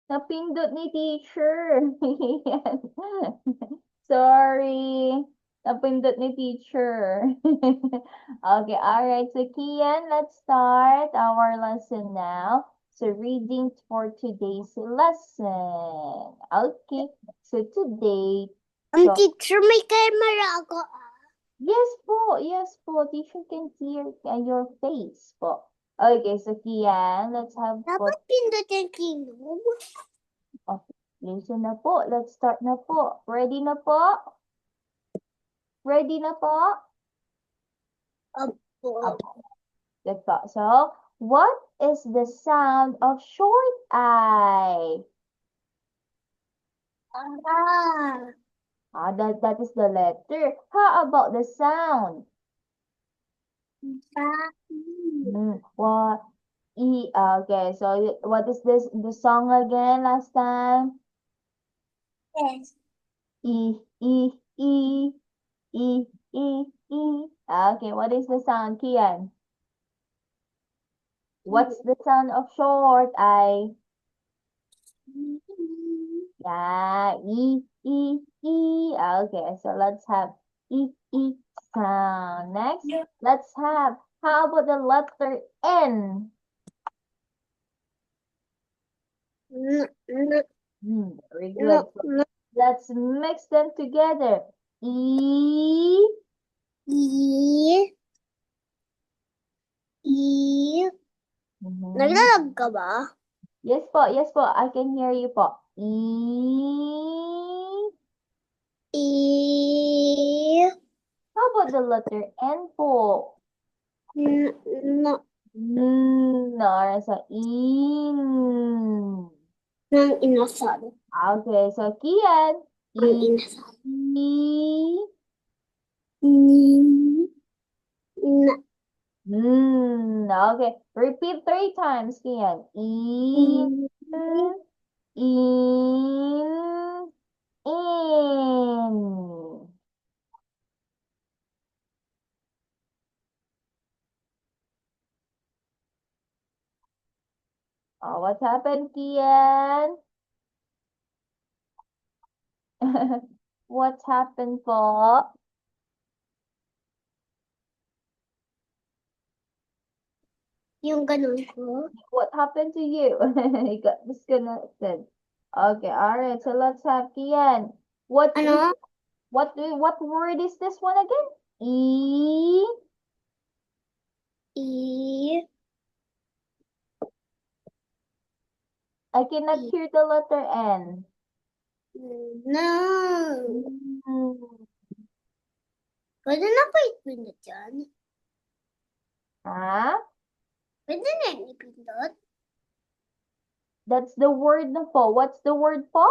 Napindot ni teacher. Yan. Sorry. Napindot ni teacher. Okay, all right. So, Kian, let's start our lesson now. So, reading for today's lesson. Okay. So, today, Ang so, teacher, may camera ako. yes po. Teacher can see your face po. Okay, so, Kian, let's have Dapat po. pindutin kinog. Okay, listen na po. Let's start na po. Ready na po? Ready na po? Opo. Okay, good po. So, what is the sound of short I? That is the letter. How about the sound? What? Okay, so what is this? The song again last time? Yes. E, E, E, E, E, E. Okay, what is the sound, Kian? What's the sound of short I? Yeah, E. Okay, so let's have E sound. Next, let's have, how about the letter N? Very good. So let's mix them together. E. E. E. Mhm. Naglalag ka ba? Yes po, I can hear you po. E. E. How about the letter N po? No. No, so in. Nang inasal. Okay, so Kian. Ang E. inasal. E. Ni. Na. Okay, repeat 3 times, Kian. In. In. In. Oh, what happened, Kian? What happened po? Yung ganun ko. What happened to you? You got disconnected. Okay, alright. So let's have Kian. Ano? What word is this one again? E. E. I cannot E. hear the letter N. No. Mm. Pwede na ba ipindot yan? Ah, Pwede na yung ipindot? that's the word na po. What's the word po?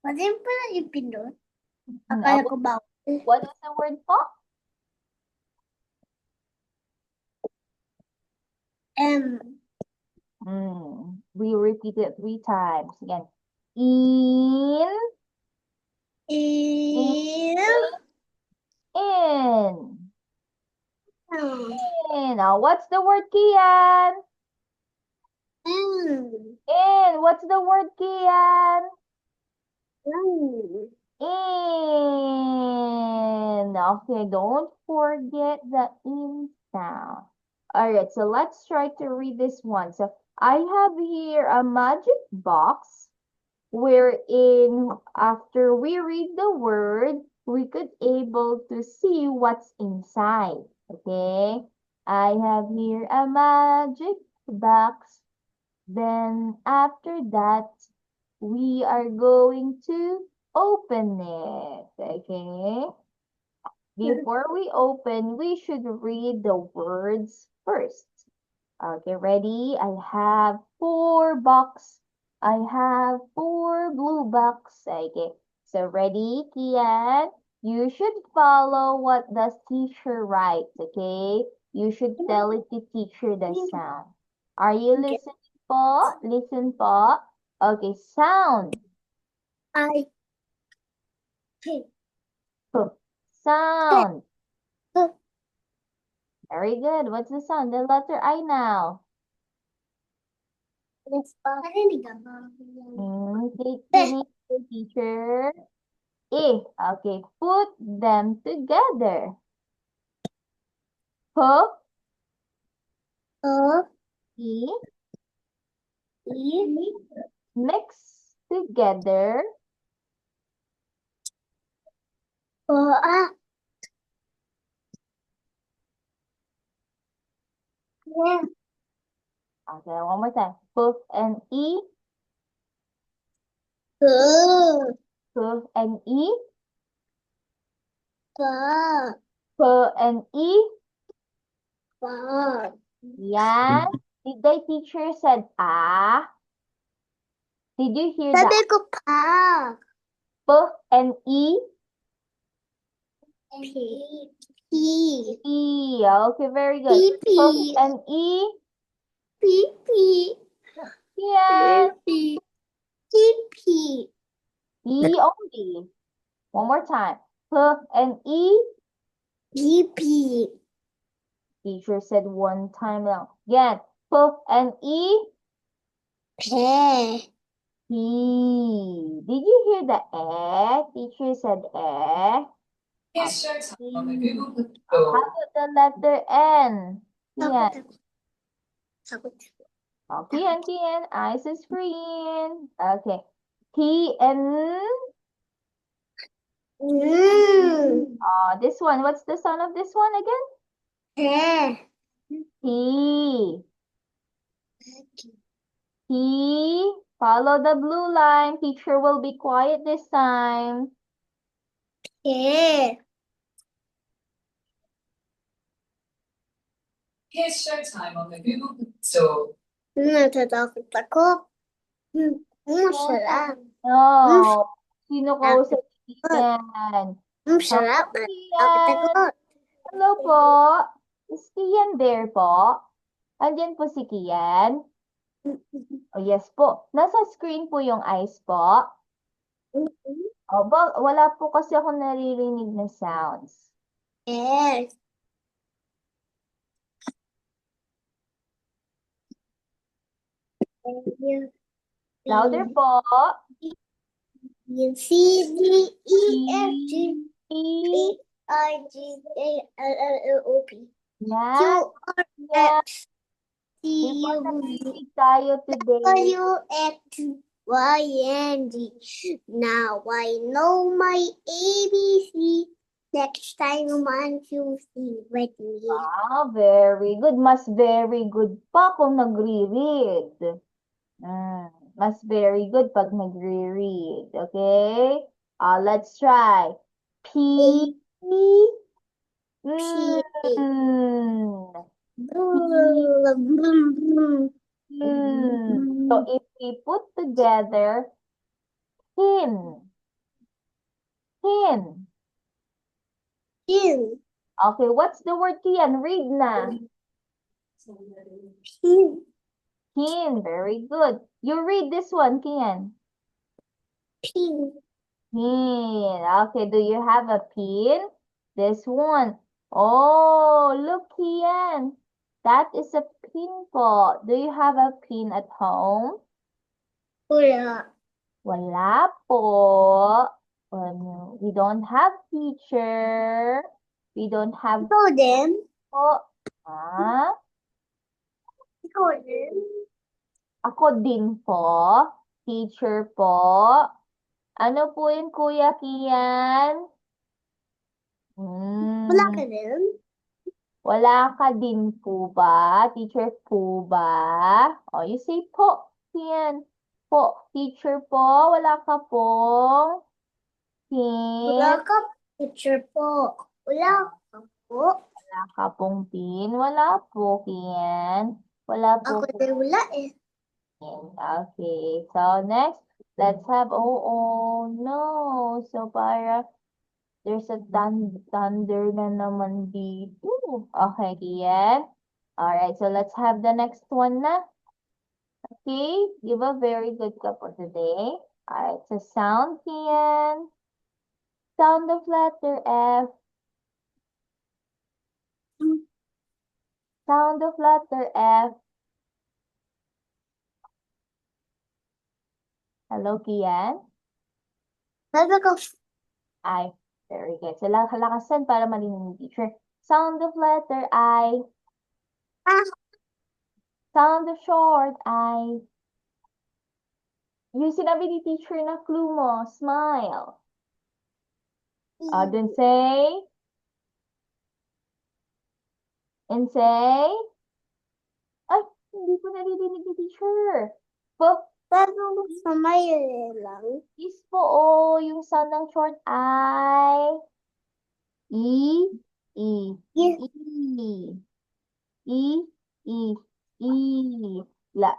Pwede pa na ipindot? Hmm, Akala ko bawal. what is the word po? M. We repeat it 3 times again. In. In. In. In. Now, what's the word, Kian? M. In. What's the word, Kian? M. In. Okay, don't forget the in sound. All right, so let's try to read this one. So I have here a magic box wherein after we read the word, we could able to see what's inside. Okay, I have here a magic box. Then after that, we are going to open it. Okay. Before we open, we should read the words first. Okay, ready? I have 4 box. I have 4 blue box. Okay, so ready, Kian? You should follow what the teacher writes, okay? You should tell it to teacher the sound. Are you Okay. listening po? Listen po. Okay, sound. I. K. Sound. Very good. What's the sound? The letter I now. Narinig ako. Kikinig the teacher. Okay, put them together. P, O, E, I, mix together. O, A. Yeah. Okay, one more time. P and E, P, P and E, P, P and E. P. Yan. Did the teacher said Did you hear Sabi that? ko pa. P and E? P. P. E. Okay, very good. P, P P. and E? P, P. Yan. P, P. P. E only. One more time. P and E? P, P. Teacher said one time lang. Again. P and E? P. P. Did you hear the Teacher said It's showtime on the Google How Store. about the letter N? Yan. Takot. Okay, Kian, eyes is screen. Okay. T and this one. What's the sound of this one again? T. T. Follow the blue line. Teacher will be quiet this time. P. Here's showtime on the Google Store. Natatakot ako. Masarap. No. Sino kausap yan? Masarap. Kian. Takot. Hello po. Is Kian there po? Andyan po si Kian. Oh, yes po. Nasa screen po yung eyes po. Wala po kasi ako naririnig na sounds. Yes. Louder po. C, D, E, F, G, E. H, I, J, K, L, L, M, O, P. Q, Yan. R, Yan. S, T, Di ba U, V, nakikinig tayo today? W, X, Y, and Z. Now I know my ABC. Next time man you see with me. Very good. Mas very good pa kung nagre-read. Mas very good pag nagre-read. Okay? Let's try. P. So if we put together pin. Pin. Pin. Okay, what's the word Kian? Read na. Pin. Pin. Very good. You read this one, Kian. Pin. Pin. Okay, do you have a pin? This one. Oh, look, Kian. That is a pin po. Do you have a pin at home? Wala. Wala po. We don't have teacher. We don't have Ikaw din? po. Ha? Ikaw din? Ako din po. Teacher po. Ano po yun, Kuya Kian? Wala ka din? Wala ka din po ba? Teacher po ba? Oh, you say po. Kian. Po. Teacher po. Wala ka pong Wala pin. ka picture po. Wala ka po. Wala ka pong pin. Wala po, Kian. Wala po. Ako din wala eh. Okay, so next, let's have, oh no, so para there's a thunder na naman dito. Okay, Kian. Alright, so let's have the next one na. Okay, give a very good cup for today. Alright, so sound, Kian. Sound of letter F. Sound of letter F. Hello, Kian? Sabi ko, I. Very good. So, lakasan para marinig ni teacher. Sound of letter I. ah, Sound of short I. Yung sinabi ni teacher na clue mo, smile. Then say. And say. Ay, hindi ko naririnig ni teacher. sabi ko sa may lang. Is po, yung sound ng short I. E. E. Yes. E. E. E. E.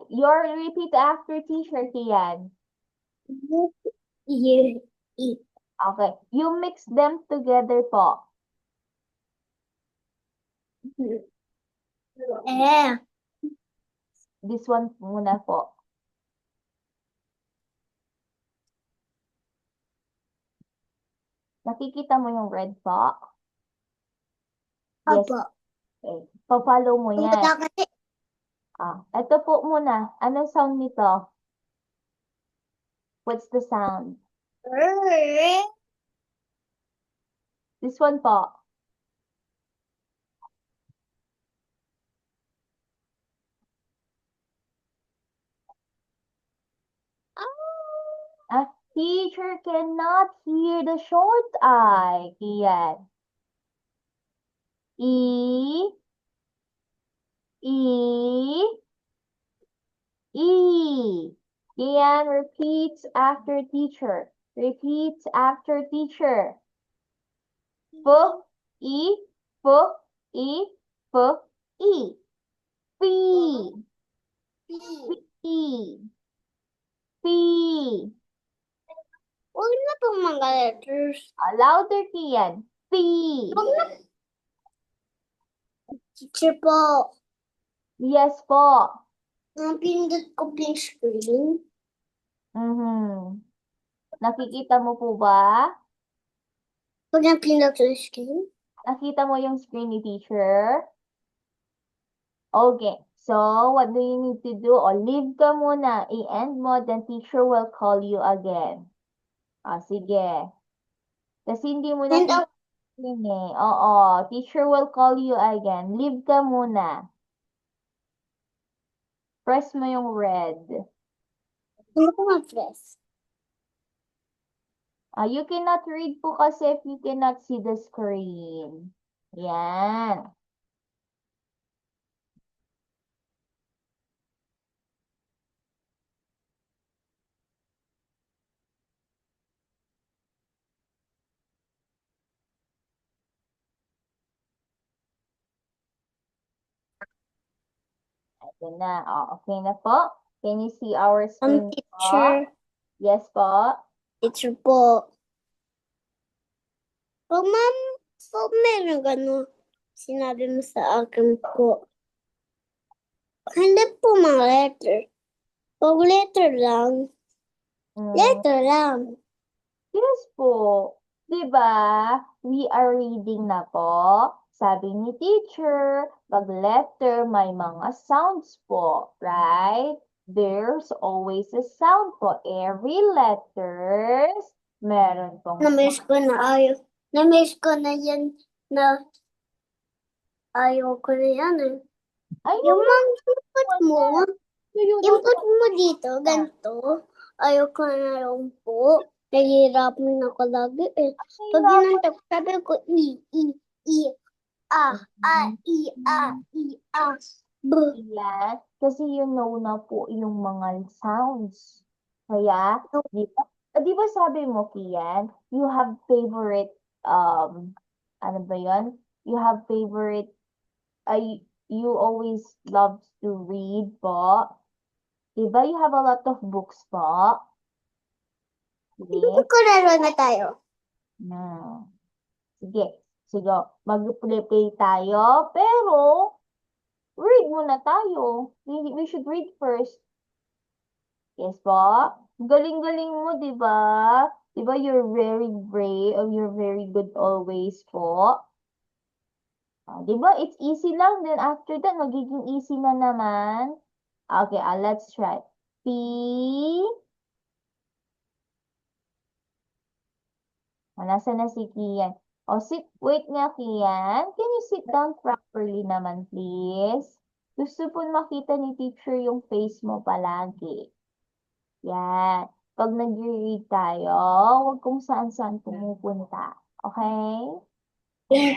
Your repeat after teacher, Kian. Yeah. Okay. You mix them together po. Eh. This one muna po. Nakikita mo yung red po? Yes. Opo. Okay. Pa-follow mo yan. Wala kasi. Ito po muna. Anong sound nito? What's the sound? This one po. Teacher cannot hear the short I. Kian. E. E. E. Kian repeats after teacher. Repeats after teacher. P. E. P. E. P. E. P. P. P. Huwag na pong mga letters. Louder, Kian. P. Huwag na. Teacher po. Yes po. Napindot ko po yung screen. Nakikita mo po ba? Pag napindot ko yung screen. Nakita mo yung screen ni teacher? Okay. So, what do you need to do? Leave ka muna. I-end mo, then teacher will call you again. Sige. Kasi hindi mo na And screen eh. Oo. Teacher will call you again. Leave ka muna. Press mo yung red. hindi ko ma-press. You cannot read po kasi if you cannot see the screen. Yan. Ito na. Okay na po. Can you see our screen po? Teacher. Yes po. Teacher po. Pag meron gano'n, sinabi mo sa akin po. Hindi po mga letter. Pag letter lang, letter lang. Yes po. Diba? We are reading na po. Sabi ni teacher, pag letter may mga sounds po. Right? There's always a sound po. Every letters, meron pong Na-miss ko na ayaw. Na-miss ko na yan na ayaw ko na yan eh. Ay, Yung mga input mo, you input mo dito, ganito. Ayaw ko na yung po. Nahihirapan ako lagi eh. Pag ginanap, sabi ko, B. Yan. Kasi you know na po yung mga sounds. Kaya, di ba sabi mo, Kian, you have favorite, ano ba yun? You have favorite, you always love to read po. Di ba you have a lot of books po? Hindi Sige. ko na tayo. Sige. Sige. Mag-play tayo. Pero, read muna tayo. We should read first. Yes po? Galing-galing mo, di ba? Di ba you're very brave or you're very good always po? Di ba? It's easy lang. Then after that, magiging easy na naman. Okay, let's try. P, Nasaan na si Kian? Wait nga, Kian. Can you sit down properly naman, please? Gusto po makita ni teacher yung face mo palagi. Yan. Pag nag-read tayo, huwag kung saan-saan pumupunta. Okay?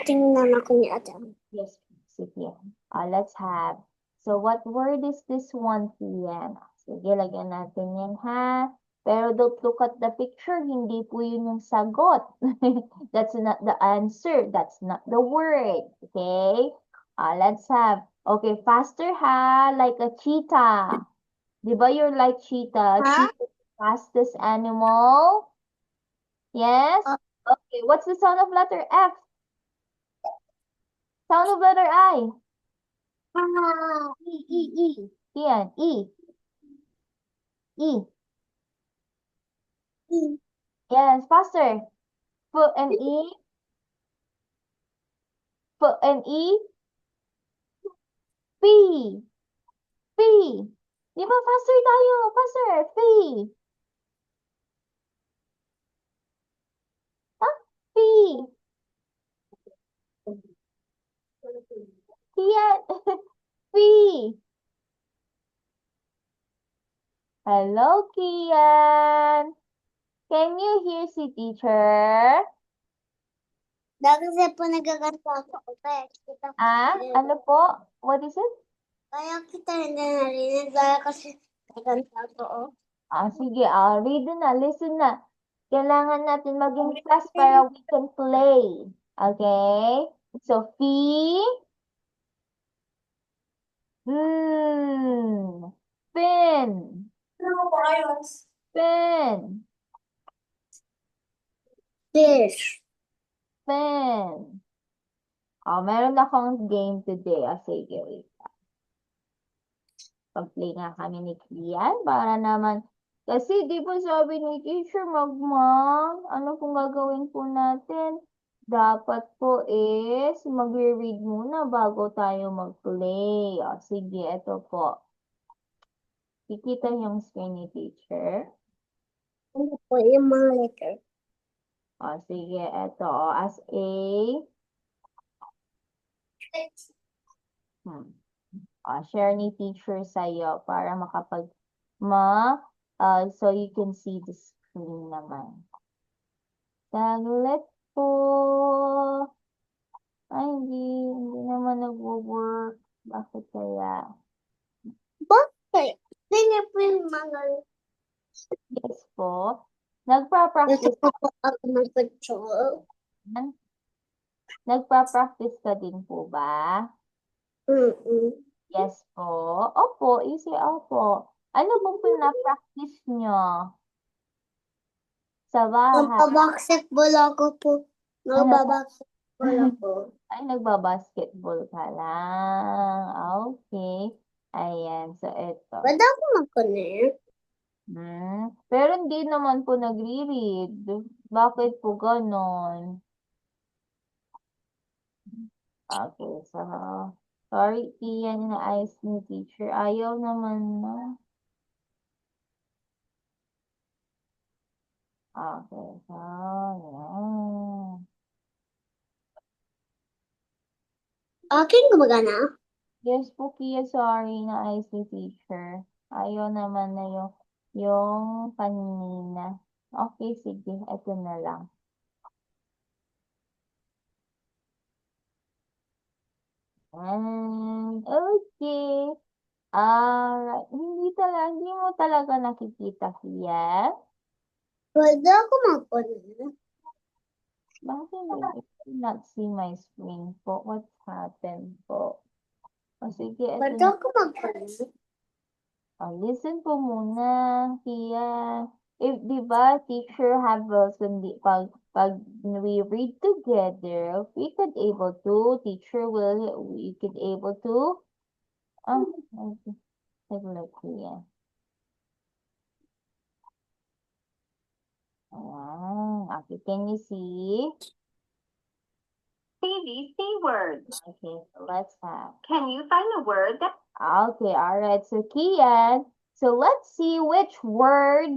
Tingnan ako ni Adam. Yes, sige. Let's have. So, what word is this one, Kian? Sige, lagyan natin yan, ha? Pero don't look at the picture. Hindi po yun yung sagot. That's not the answer. That's not the word. Okay? Let's have. Okay, faster, ha? Like a cheetah. Di ba you're like cheetah? Huh? Cheetah is the fastest animal. Yes? Okay, what's the sound of letter F? Sound of letter I? E. Yan, E. E. E. Yes, faster. F and E. F and E. P. P. Di ba faster tayo? Faster. P. Huh? P. Yan. P. Hello, Kian. Can you hear si teacher? Kasi po nagkakanta ako. Ano po? What is it? Kaya kita hindi narinig. Dahil kasi nagkakanta ako. Sige. Read na. Listen na. Kailangan natin maging fast para we can play. Okay? So, Fin. Fin. Fish. Fin. Meron akong game today. Sige, wait. Pag-play nga kami ni Kian para naman. Kasi di ba sabi ni teacher, ano pong gagawin po natin? Dapat po is magre-read muna bago tayo mag-play. Sige, ito po. Kikita yung screen ni teacher. Ano po yung mga letter? Sige, ito. As a... share ni teacher sa'yo para so you can see the screen naman. Saglit po. Ay, hindi naman nagwo-work. Bakit kaya? Bakit? Tingnan po yung mga Yes po. Nagpa-practice po ako mag-control. Nagpa-practice ka din po ba? Yes po. Opo, easy opo. Ano pong pina-practice nyo? Sa bahay? Magpa-basketball ako po. Magpa-basketball ako. Ay, nagbabasketball ka lang. Okay. Ayan, so ito. Pwede ako mag-connect? Pero hindi naman po nagre-read. Bakit po ganon? Okay, so, sorry, Ian, na-ayos ni teacher. Ayaw naman na. Okay, so, yan. Akin gumagana? Yes po, Kia, sorry, na-ayos ni teacher. Ayaw naman na yung kanina. Okay, sige, ito na lang. Okay. Alright. Hindi mo talaga nakikita, Kia. Pwede ako mag-connect? Bakit I cannot see my screen po? What's happened po? Sige, ito Pwede na. ako mag-connect? Listen po muna, Kia. Di ba, teacher have pag we read together, we could able to, we could able to, saglit, Kia. Okay, can you see? ABC word. Okay, so let's have. Can you find a word? Okay, all right. So Kian, so let's see which word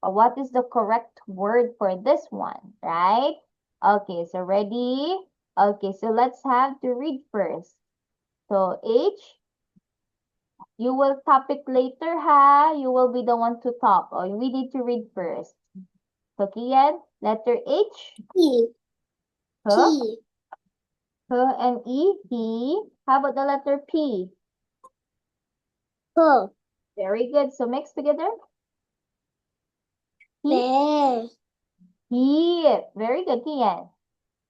What is the correct word for this one, right? Okay, so ready? Okay, so let's have to read first. So H, you will topic later, ha? You will be the one to top. Oh, we need to read first. So Kian, letter H, He. huh? He. Huh and E, he. How about the letter P? Her. Very good. So mix together. He, There. he. Very good, Kian.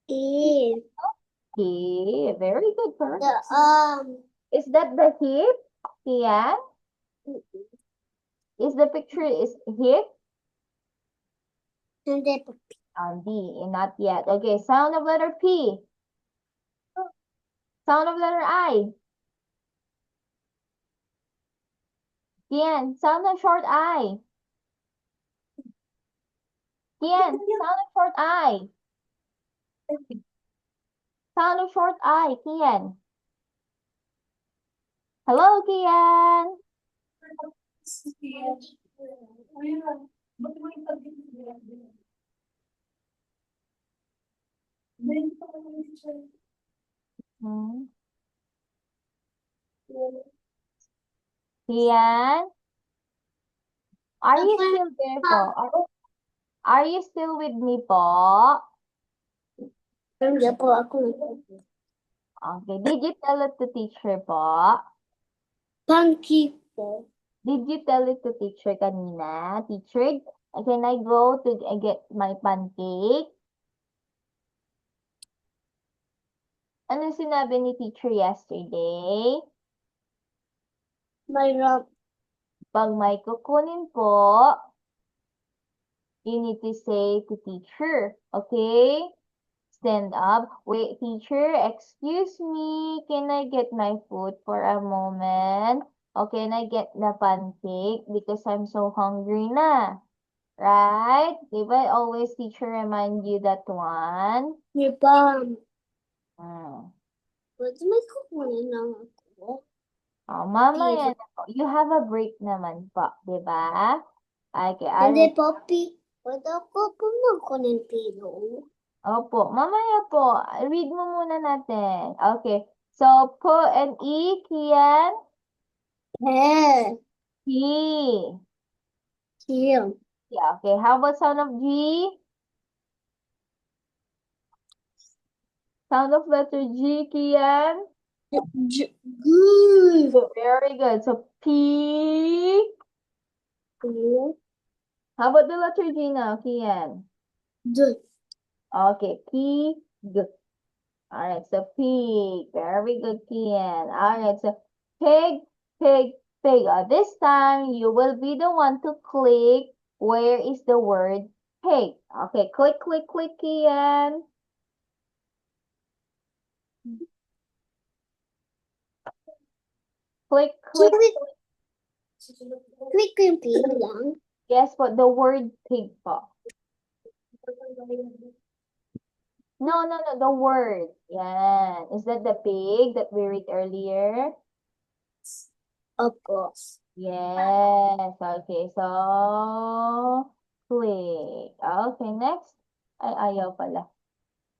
Is. He. Very good, correct. The Is that the hip, Kian? Is the picture is hip? and the D, not yet. Okay, sound of letter P. Sound of letter I. Kian, sound of short I. Kian, sound of short I. Sound of short I, Kian. Hello, Kian. Hmm. Kian, are you still there po? Are you still with me po? Hindi po ako. Okay, did you tell it to teacher po? Pancake po. Did you tell it to teacher kanina? Teacher, can I go to get my pancake? Ano sinabi ni teacher yesterday? Mayroon. Pag may kukunin po, you need to say to teacher, okay? Stand up. Wait, teacher, excuse me. Can I get my food for a moment? Or can I get the pancake? Because I'm so hungry na. Right? Diba always teacher remind you that one? May bam. Hmm. Pwede may kukunin lang ako. Oh, mamaya na po. You have a break naman po, di ba? Okay, Hindi po, pwede ako po magkunin pilo. Opo, mamaya po. Read mo muna natin. Okay. So, po and E, Kian, He. He. Here. Yeah, okay. How about sound of G? Sound of letter G, Kian. Good. Very good. So, P. Good. How about the letter G now, Kian? Good. Okay, P. G. All right, so pig. Very good, Kian. All right, so pig, pig, pig. This time, you will be the one to click where is the word pig. Okay, click, click, click, Kian. Click, click. Click yung pilo lang. Yes, but the word pig po. No, no, no, the word. Yan. Is that the pig that we read earlier? Opo. Yes. Okay, so click. Okay, next. Ay, ayaw pala.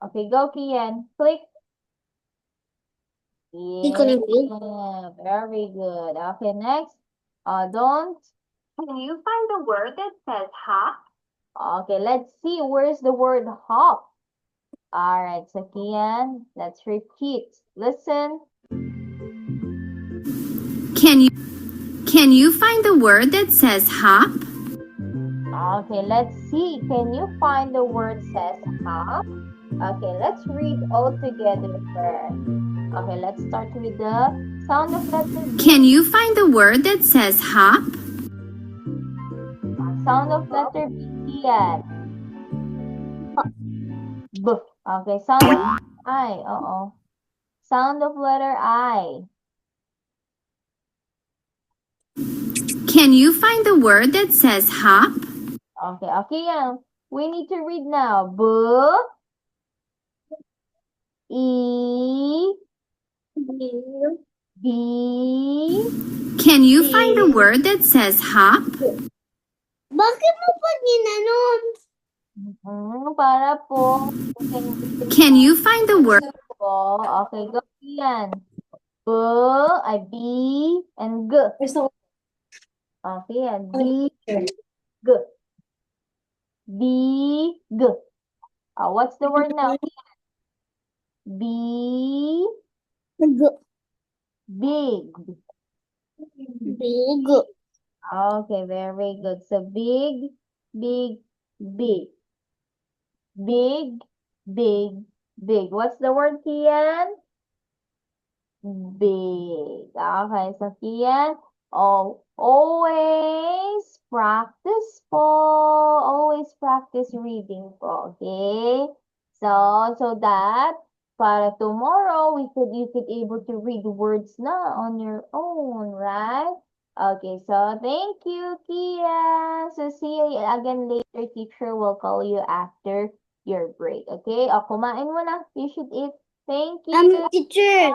Okay, go, Kian. Click. Hindi ko ng pig. Yeah, very good. Okay, next. Don't. Can you find the word that says hop? Okay, let's see. Where's the word hop? All right, so Kian, let's repeat. Listen. Can you find the word that says hop? Okay, let's see. Can you find the word says hop? Okay, let's read all together first. Okay, let's start with the sound of letter B. Can you find the word that says hop? Sound of letter B, Kian. B. Okay, sound of I. Uh-oh. Sound of letter I. Can you find the word that says hop? Okay, okay, yeah. We need to read now. B. E. B. Can you find the word that says hop? Bakit mo pa ginanon? Para po. Can you find the word? Po. Okay, go Kian. B, ay B, and G. Okay, and B, G. B, G. What's the word now? B, big. Big. Okay, very good. So big, big, big. Big, big, big. What's the word, Kian? Big. Okay, so Kian, always practice po. Always practice reading po. Okay? So that para tomorrow you could able to read words na on your own, right? Okay, so thank you, Kian. So see you again later. Teacher will call you after your break. Okay? Kumain mo na. You should eat. Thank you. Teacher.